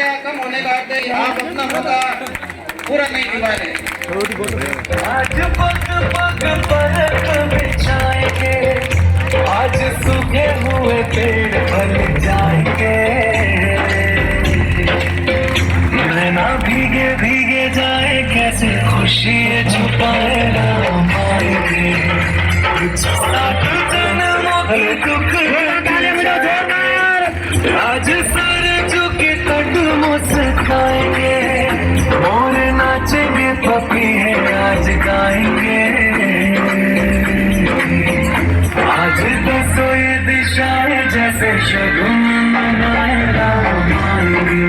संख्या कम होने का अर्थ है आप अपना मौका पूरा नहीं निभा रहे। आज पग पग पर बिछाएंगे, आज सूखे हुए पेड़ फल जाएंगे, ना भीगे भीगे जाए कैसे खुशी छुपाए ना पाएंगे, साथ जन्मों के दुख आज सर झुके कदमों से खाएंगे, और नाचेंगे पपी आज गाएंगे, आज दसो ये दिशाएं जैसे शगुन मनाए राम आएंगे,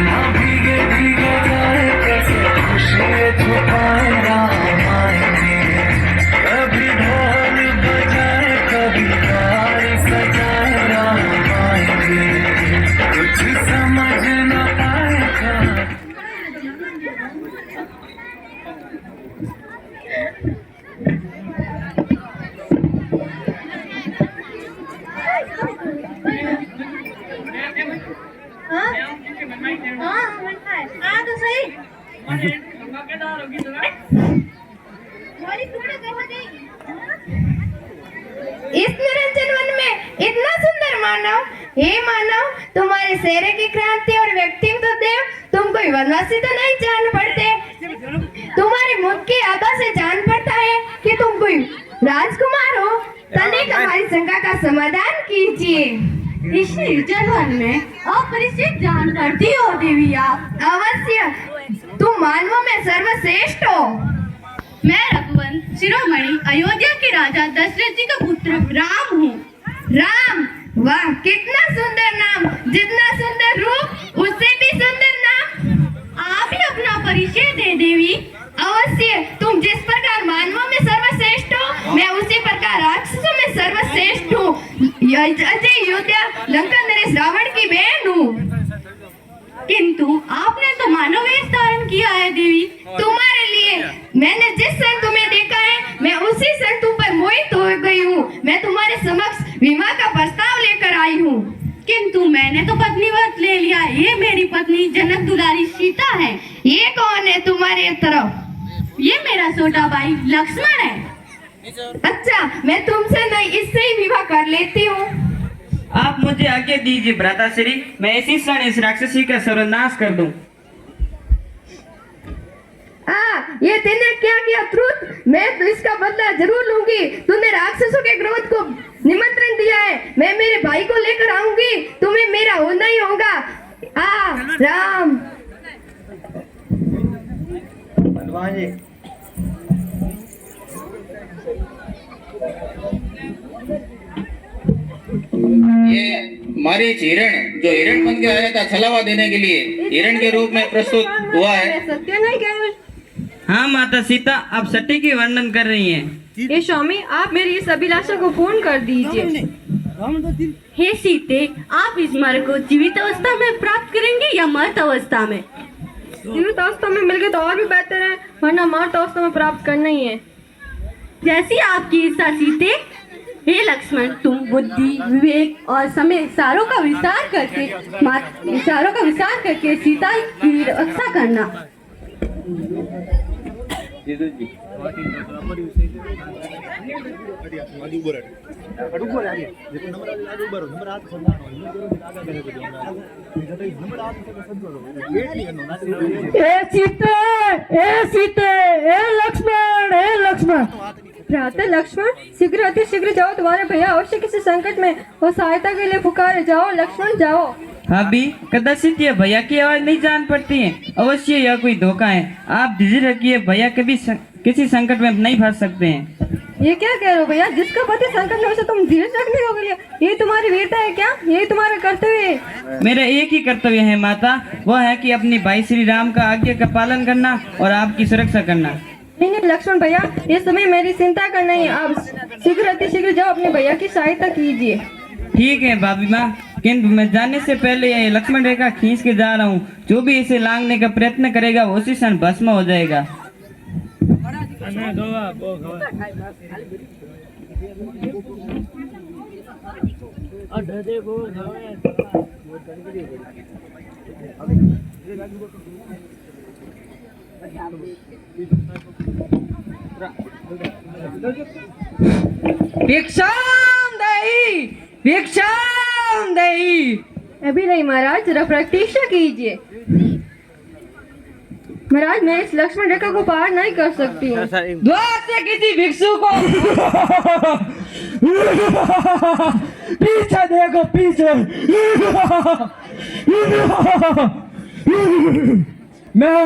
ना भीगे भीगे जाए कैसे खुशी छुपाए राम आएंगे, कभी ढोल बजाए कभी तार सजाए राम आएंगे, कुछ समझ न पाएगा। तो सही इस निरंजन वन में इतना सुंदर मानव, हे मानव, तुम्हारे चेहरे की क्रांति और व्यक्तित्व देव तुम कोई वनवासी तो नहीं जान पड़ते, तुम्हारे मुख की आभा से जान पड़ता है कि तुम कोई राजकुमार हो। तनिक हमारी शंका का समाधान कीजिए। इस निर्जन वन में अपरिचित जान पड़ती हो देवी आप? अवश्य, तुम मानवों में सर्वश्रेष्ठ हो। मैं रघुवंश शिरोमणि अयोध्या के राजा दशरथ जी का पुत्र राम हूँ। राम, वाह कितना सुंदर नाम, जितना सुंदर रूप उससे भी सुंदर नाम। आप ही अपना परिचय दे देवी। अवश्य, तुम जिस प्रकार मानवों में सर्वश्रेष्ठ हो, मैं उसी प्रकार राक्षसों में सर्वश्रेष्ठ हूँ। अजय योद्धा लंका नरेश रावण की बहन हूँ। किंतु आपने तो मानव वेश धारण किया है देवी। तुम्हारे लिए मैंने जिस क्षण तुम्हें देखा है, मैं उसी क्षण तुम पर मोहित हो गई हूँ। मैं तुम्हारे समक्ष विवाह का प्रस्ताव लेकर आई हूँ। किंतु मैंने तो पत्नी व्रत ले लिया। ये मेरी पत्नी जनक दुलारी सीता है। ये कौन है तुम्हारे तरफ? ये मेरा छोटा भाई लक्ष्मण है। अच्छा, मैं तुमसे नहीं, इससे ही विवाह कर लेती हूँ। आप मुझे आज्ञा दीजिए भ्राताश्री, मैं इसी क्षण इस राक्षसी का सर्वनाश कर दूं। ये तूने क्या किया क्रूर? मैं तो इसका बदला जरूर लूंगी। तूने राक्षसों के क्रोध को निमंत्रण दिया है। मैं मेरे भाई को लेकर आऊंगी, तुम्हें मेरा होना ही होगा। राम। ये मारीच हिरण जो हिरण बन के आया था छलावा देने के लिए, हिरण के रूप में प्रस्तुत हुआ है। सत्य नहीं कह? हाँ माता सीता, आप सटी की वर्णन कर रही हैं। हे स्वामी, आप मेरी इस अभिलाषा को पूर्ण कर दीजिए। हे सीते, आप इस वर को जीवित अवस्था में प्राप्त करेंगे या मृत अवस्था में? जीवित अवस्था में मिल गए तो और भी बेहतर है, वरना मृत अवस्था में प्राप्त करना ही है। जैसी आपकी इच्छा सीते। हे लक्ष्मण, तुम बुद्धि, विवेक और समय सारों का विस्तार करके सीता की रक्षा करना। लक्ष्मण, भ्राता लक्ष्मण, शीघ्र अति शीघ्र जाओ। तुम्हारे भैया अवश्य किसी संकट में और सहायता के लिए पुकारे। जाओ लक्ष्मण, जाओ। अभी कदाचित ये भैया की आवाज नहीं जान पड़ती है। अवश्य यह कोई धोखा है। आप धीरे रखिए, भैया कभी किसी संकट में नहीं फंस सकते हैं। ये क्या कह रहे हो भैया? जिसका पति संकट में, उसे तुम धीरे रखने हो गया? ये तुम्हारी वीरता है क्या? ये तुम्हारा कर्तव्य है? मेरा एक ही कर्तव्य है माता, वह है कि अपनी भाई श्री राम का आज्ञा का पालन करना और आपकी सुरक्षा करना। नहीं लक्ष्मण भैया, इस समय मेरी चिंता करना है। आप शीघ्र अति शीघ्र जाओ, अपने भैया की सहायता कीजिए। ठीक है भाभी माँ, किंतु मैं जाने से पहले ये लक्ष्मण रेखा खींच के जा रहा हूँ। जो भी इसे लांघने का प्रयत्न करेगा वो उसी क्षण भस्म हो जाएगा। भिक्षाम देहि, भिक्षाम देहि। अभी नहीं महाराज, जरा प्रतीक्षा कीजिए। महाराज, मैं इस लक्ष्मण रेखा को पार नहीं कर सकती हूँ। द्वार से किसी भिक्षु को पीछे देखो, पीछे। मैं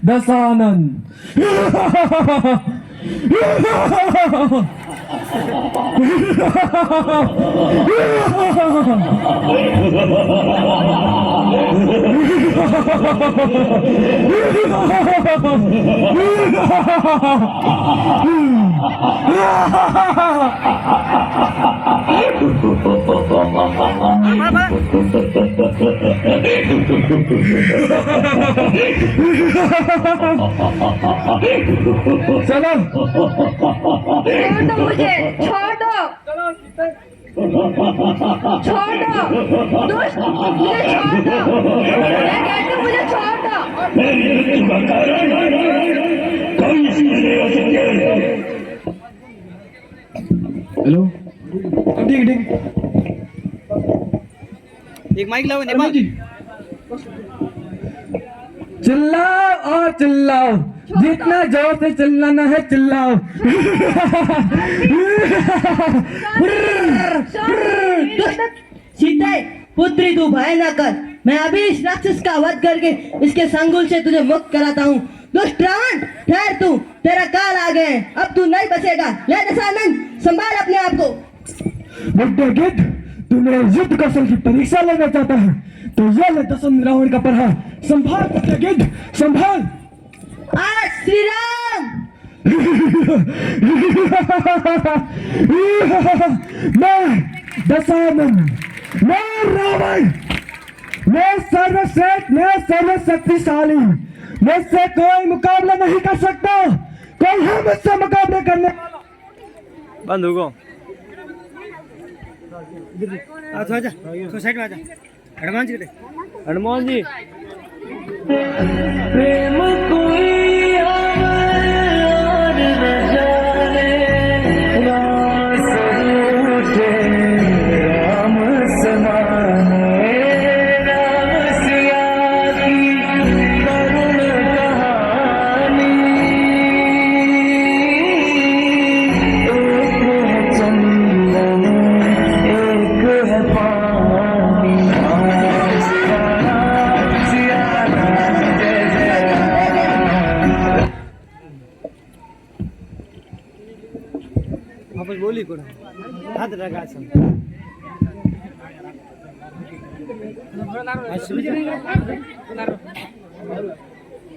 दशानन। चलो, छोड़ दो मुझे, छोड़ दो, छोड़ दो, दुष्ट, मुझे छोड़ दो, मैं कहती हूँ मुझे छोड़ दो। हेलो, ठीक ठीक। एक माइक लाओ नेपाल जी, चिल्लाओ और चिल्लाओ, जितना जोर से चिल्लाना है चिल्लाओ। सीता पुत्री तू भय न कर, मैं अभी इस राक्षस का वध करके इसके संगुल से तुझे मुक्त कराता हूँ। दुष्ट रावण, ठहर तू, तेरा काल आ गए, अब तू नहीं बचेगा। ले दशानन, संभाल अपने आप को। बुड्ढे गिद्ध, तूने युद्ध कौशल की परीक्षा लेना चाहता है तो यह ले दशम रावण का प्रहार। संभाल बुड्ढे गिद्ध, संभाल। आज श्री राम। मैं दशानन, मैं रावण, मैं सर्वश्रेष्ठ, मैं सर्वशक्तिशाली, मुझसे कोई मुकाबला नहीं कर सकता। कोई है मुझसे मुकाबले करने वाला? बंद हो गो। आजा, तो साइड में आजा। हनुमान जी, हनुमान जी। प्रेम कोई और न जाने, रास रूठे राम समाने, राम सिया की करुण कहानी। एक है चंदन, एक है पानी। वापस बोली कोण हात रगा असं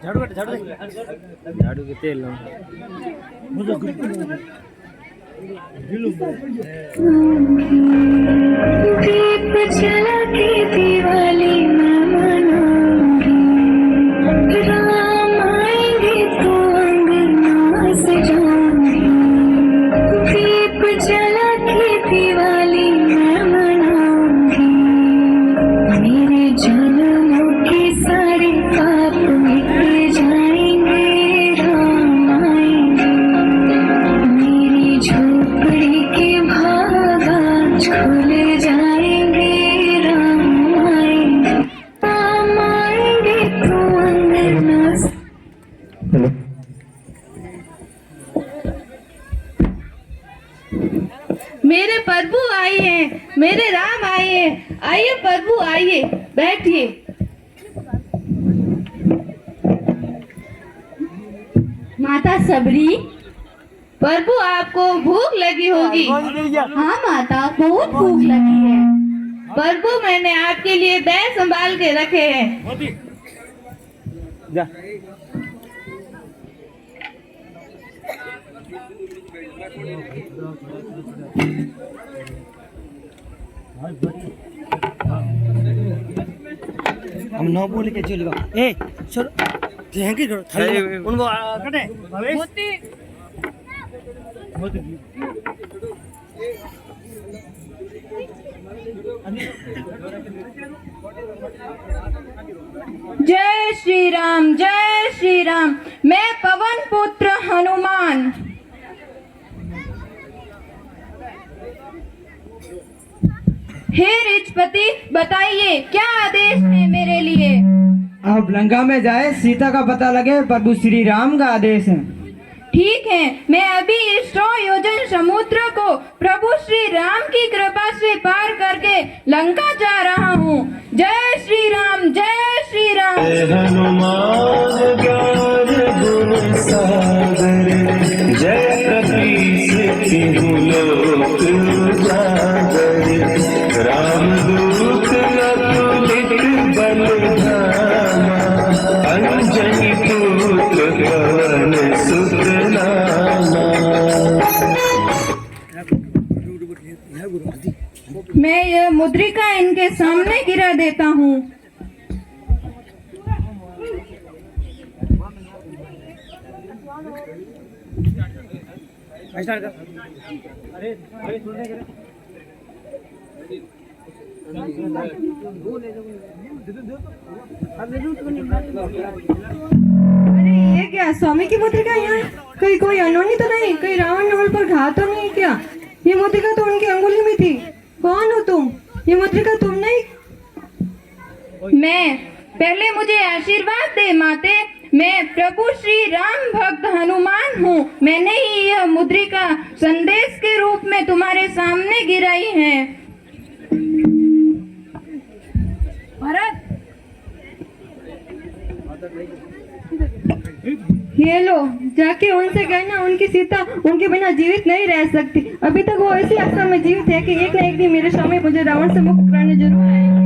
झाड़ू कट झाड़ू दे झाड़ू के तेल लो दीप जला के दिवाली मैं मनाऊंगी, राम आएंगे तो अंगना सजाऊंगी। दीप जला के दिवाली मैं मनाऊंगी, मेरे जन्मों के सारे पाप मिट जाएंगे, राम आएंगे। मेरी झोपड़ी के भागाज खुल जाएंगे, राम आएंगे। राम आएंगे तो अंगना से मेरे प्रभु आए हैं, मेरे राम आए हैं। आइए प्रभु, आइए, बैठिए। माता सबरी, प्रभु आपको भूख लगी होगी। हाँ माता, बहुत भूख लगी है। प्रभु मैंने आपके लिए बैग संभाल के रखे हैं। जा हम नौ बोल के चलेगा ए सर हैंकी करो थाली उनको कटे भवेश मोती जय श्री राम, जय श्री राम। मैं पवन पुत्र हनुमान। हे रिजपति, बताइए क्या आदेश है मेरे लिए? अब लंका में जाए, सीता का पता लगे, प्रभु श्री राम का आदेश है। ठीक है, मैं अभी इस 100 योजन समुद्र को प्रभु श्री राम की कृपा से पार करके लंका जा रहा हूँ। जय श्री राम, जय श्री राम। हनुमान ज्ञान गुण सागर, जय कपीस लोक उजागर, रामदूत अतुलित बल धामा, अंजनी पुत्र पवन सुत नामा। मैं यह मुद्रिका इनके सामने गिरा देता हूँ। अरे ये क्या, स्वामी की मुद्रिका यहाँ है? कहीं कोई अनहोनी तो नहीं? कहीं रावण नवल पर घा तो नहीं क्या? ये मुद्रिका तो उनकी अंगुली में थी। कौन हो तुम? ये मुद्रिका तुम नहीं? मैं, पहले मुझे आशीर्वाद दे माते। मैं प्रभु श्री राम भक्त हनुमान हूँ। मैंने ही यह मुद्रिका संदेश के रूप में तुम्हारे सामने गिराई है। भरत, ये लो, जाके उनसे कहना उनकी सीता उनके बिना जीवित नहीं रह सकती। अभी तक वो ऐसी अवस्था में जीवित है कि एक न एक दिन मेरे स्वामी मुझे रावण से मुक्त कराने जरूर आएंगे।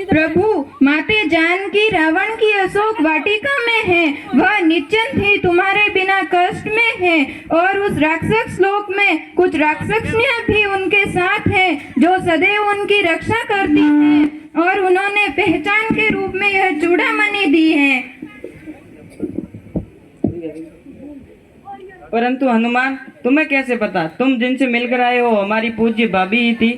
प्रभु, माते जानकी रावण की अशोक वाटिका में है। वह निश्चिंत ही तुम्हारे बिना कष्ट में है। और उस राक्षस लोक में कुछ राक्षसियां भी उनके साथ हैं जो सदैव उनकी रक्षा करती हैं। और उन्होंने पहचान के रूप में यह चूड़ामणि दी है। परंतु हनुमान, तुम्हें कैसे पता? तुम जिनसे मिलकर आए हो हमारी पूज्य भाभी ही थी।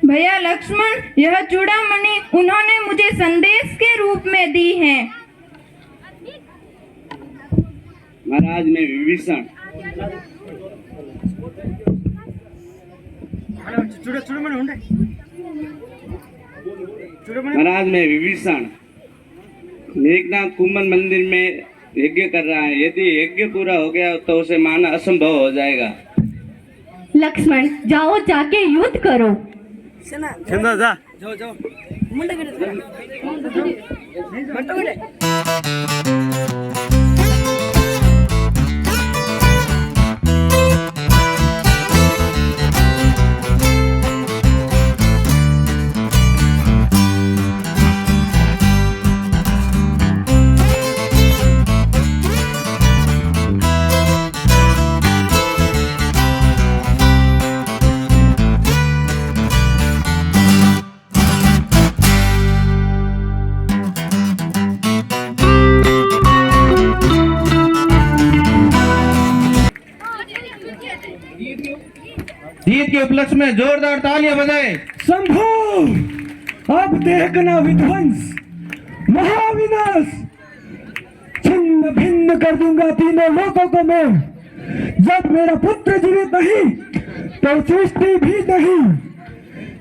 भैया लक्ष्मण, यह चूड़ामणि उन्होंने मुझे संदेश के रूप में दी है। महाराज में विभीषण, महाराज में विभीषण मेघनाथ कुंभन मंदिर में यज्ञ कर रहा है। यदि यज्ञ पूरा हो गया तो उसे माना असंभव हो जाएगा। लक्ष्मण, जाओ, जाके युद्ध करो। जाओ जाओ मुंडे जीत के उपलक्ष्य में जोरदार तालियां बजाएं। शंभु, अब देखना विध्वंस, महाविनाश, छिन्न भिन्न कर दूंगा तीनों लोगों को मैं। जब मेरा पुत्र जीवित नहीं तो सृष्टि भी नहीं।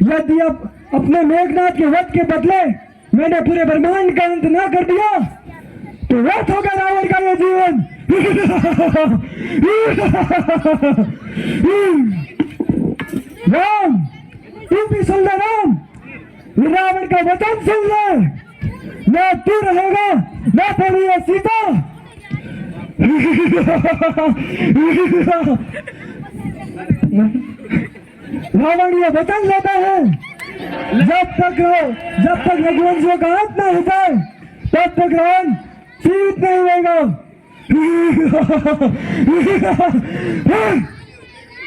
यदि अब अपने मेघनाथ के वध के बदले मैंने पूरे ब्रह्मांड का अंत ना कर दिया तो व्यर्थ होगा रावण का यह जीवन। राम, तू भी सुन ले राम, रावण का वचन सुन ले। न तू रहेगा न तेरी ये सीता। रावण ये वचन लेता है, जब तक रघुवंशियों का अंत न हो जाए तब तक रावण जीवित नहीं रहेगा।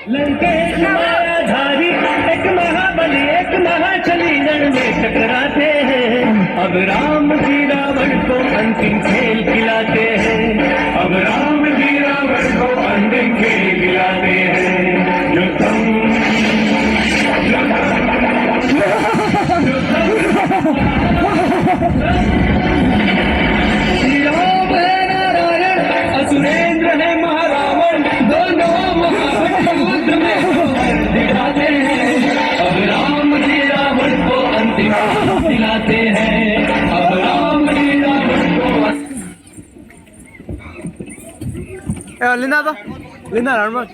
लंकेश मायाधारी एक महाबली एक महाचली रण में टकराते हैं। अब राम जी रावण को अंतिम खेल खिलाते हैं। अब राम जी रावण को अंतिम खेल खिलाते हैं। जो लिंदा तो लिंदा नॉर्मल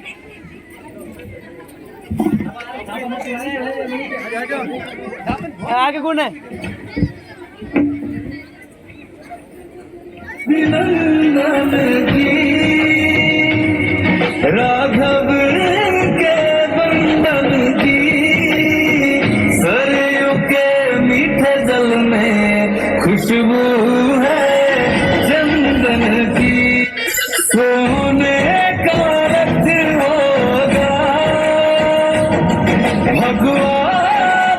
आगे कौन है राघव के बंदन की सरयू के मीठे जल में खुशबू है चंदन की सोने का रथ होगा भगवा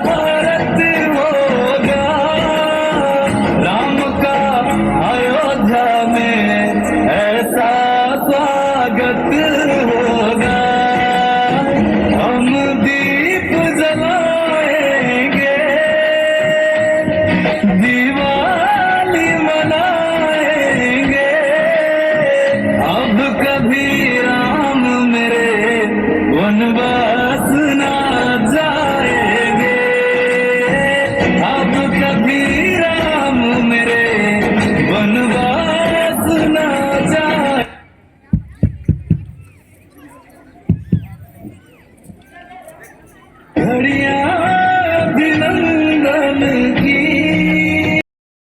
भारत होगा राम का अयोध्या में ऐसा स्वागत होगा हम दीप जलाएंगे दिवाली मनाएंगे अब कभी